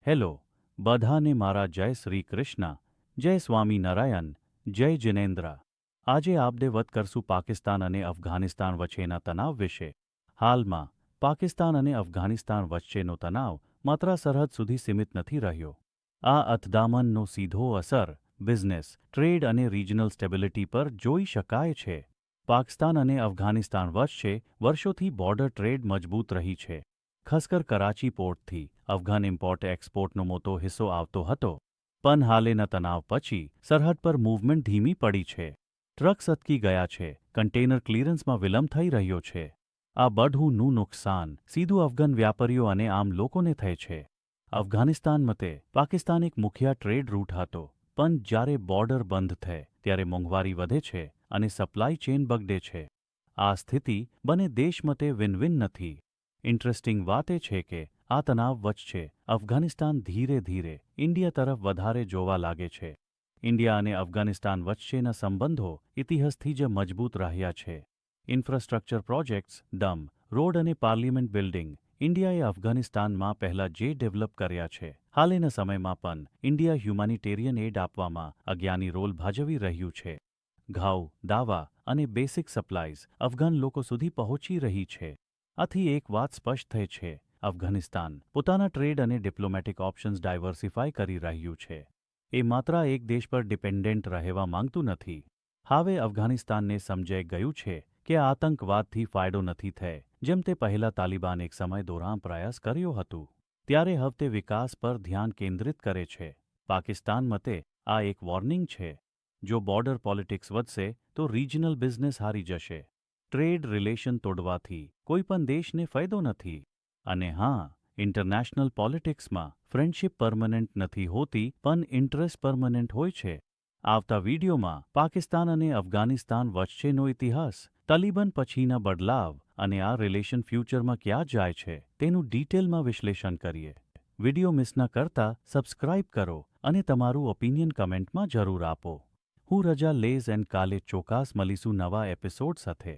Hello, બધાને મારા જય શ્રી કૃષ્ણ, જય સ્વામી નારાયણ, જય જિનેન્દ્ર. આજે આપણે વાત કરશું પાકિસ્તાન અને અફઘાનિસ્તાન વચ્ચેના તણાવ વિશે. હાલમાં પાકિસ્તાન અને અફઘાનિસ્તાન વચ્ચેનો તણાવ માત્ર સરહદ સુધી સીમિત નથી રહ્યો. આ અથડામણનો સીધો અસર બિઝનેસ, ટ્રેડ અને રિજનલ સ્ટેબિલિટી પર જોઈ શકાય છે. પાકિસ્તાન અને અફઘાનિસ્તાન વચ્ચે વર્ષોથી બોર્ડર ટ્રેડ મજબૂત રહી છે. ખાસકર કરાચી પોર્ટથી અફઘાન ઇમ્પોર્ટ એક્સપોર્ટનો મોટો હિસ્સો આવતો હતો. પણ હાલેના તણાવ પછી સરહદ પર મૂવમેન્ટ ધીમી પડી છે. ટ્રક્સ અટકી ગયા છે, કન્ટેનર ક્લિયરન્સમાં વિલંબ થઈ રહ્યો છે. આ બધુંનું નુકસાન સીધું અફઘાન વ્યાપારીઓ અને આમ લોકોને થાય છે. અફઘાનિસ્તાન મતે પાકિસ્તાન એક મુખ્ય ટ્રેડ રૂટ હતો, પણ જ્યારે બોર્ડર બંધ થાય ત્યારે મોંઘવારી વધે છે અને સપ્લાય ચેઇન બગડે છે. આ સ્થિતિ બંને દેશ મતે વિન વિન નથી. ઇન્ટરેસ્ટિંગ વાત એ છે કે આ તણાવ વચ્ચે અફઘાનિસ્તાન ધીરે ધીરે ઇન્ડિયા તરફ વધારે જોવા લાગે છે. ઇન્ડિયા અને અફઘાનિસ્તાન વચ્ચેના સંબંધો ઇતિહાસથી જ મજબૂત રહ્યા છે. ઇન્ફ્રાસ્ટ્રક્ચર પ્રોજેક્ટ્સ, ડમ, રોડ અને પાર્લિમેન્ટ બિલ્ડિંગ ઇન્ડિયાએ અફઘાનિસ્તાનમાં પહેલા જે ડેવલપ કર્યા છે, હાલના સમયમાં પણ ઇન્ડિયા હ્યુમાનિટેરિયન એડ આપવામાં અગ્રણી રોલ ભજવી રહ્યું છે. ઘઉં, દાવા અને બેસિક સપ્લાયઝ અફઘાન લોકો સુધી પહોંચી રહી છે. આથી એક વાત સ્પષ્ટ થઈ છે, અફઘાનિસ્તાન પોતાના ટ્રેડ અને ડિપ્લોમેટિક ઓપ્શન્સ ડાયવર્સિફાય કરી રહ્યું છે. એ માત્ર એક દેશ પર ડિપેન્ડન્ટ રહેવા માંગતું નથી. હવે અફઘાનિસ્તાનને સમજાઈ ગયું છે કે આતંકવાદથી ફાયદો નથી થાય. જેમ તે પહેલા તાલિબાન એક સમય દોરાન પ્રયાસ કર્યો હતું, ત્યારે હવે તે વિકાસ પર ધ્યાન કેન્દ્રિત કરે છે. પાકિસ્તાન મતે આ એક વોર્નિંગ છે. જો બોર્ડર પોલિટિક્સ વધશે તો રિજનલ બિઝનેસ હારી જશે. ટ્રેડ રિલેશન તોડવાથી કોઈ પણ દેશને ફાયદો નથી. અને હા, ઇન્ટરનેશનલ પોલિટિક્સમાં ફ્રેન્ડશિપ પરમનન્ટ નથી હોતી, પણ ઇન્ટરેસ્ટ પરમનન્ટ હોય છે. આવતા વિડીયોમાં પાકિસ્તાન અને અફઘાનિસ્તાન વચ્ચેનો ઇતિહાસ, તાલિબાન પછીના બદલાવ અને આ રિલેશન ફ્યુચરમાં ક્યાં જાય છે તેનું ડિટેલમાં વિશ્લેષણ કરીએ. વિડીયો મિસ ન કરતા સબસ્ક્રાઇબ કરો અને તમારું ઓપિનિયન કમેન્ટમાં જરૂર આપો. હું રજા લેઝ એન્ડ કાલે ચોક્કસ મળીશું નવા એપિસોડ સાથે.